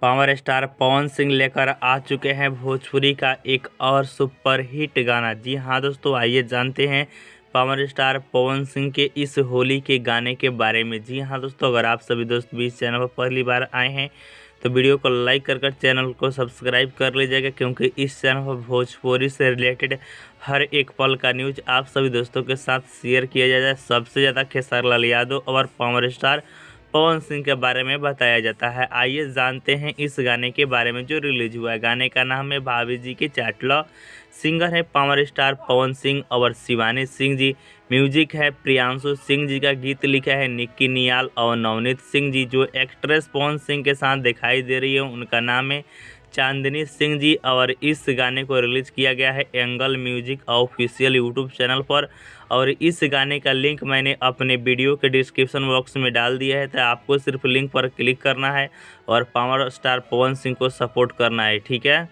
Power star Pawan Singh लेकर आ चुके हैं भोजपुरी का एक और सुपर हिट गाना। जी हाँ दोस्तों, आइए जानते हैं पावर स्टार पवन सिंह के इस होली के गाने के बारे में। जी हाँ दोस्तों, अगर आप सभी दोस्त भी इस चैनल पर पहली बार आए हैं तो वीडियो को लाइक कर चैनल को सब्सक्राइब कर लीजिएगा, क्योंकि इस चैनल पर भोजपुरी से रिलेटेड हर एक पल का न्यूज आप सभी दोस्तों के साथ शेयर किया जाता है। सबसे ज़्यादा खेसारी लाल यादव और पावर स्टार पवन सिंह के बारे में बताया जाता है। आइए जानते हैं इस गाने के बारे में जो रिलीज हुआ है। गाने का नाम है भाभी जी के चाटला। सिंगर है पावर स्टार पवन सिंह और शिवानी सिंह जी। म्यूजिक है प्रियांशु सिंह जी का। गीत लिखा है निक्की नियाल और नवनीत सिंह जी। जो एक्ट्रेस पवन सिंह के साथ दिखाई दे रही है उनका नाम है चांदनी सिंह जी। और इस गाने को रिलीज किया गया है angle music official YouTube channel पर। और इस गाने का लिंक मैंने अपने वीडियो के डिस्क्रिप्शन बॉक्स में डाल दिया है, तो आपको सिर्फ लिंक पर क्लिक करना है और पावर स्टार पवन सिंह को सपोर्ट करना है। ठीक है।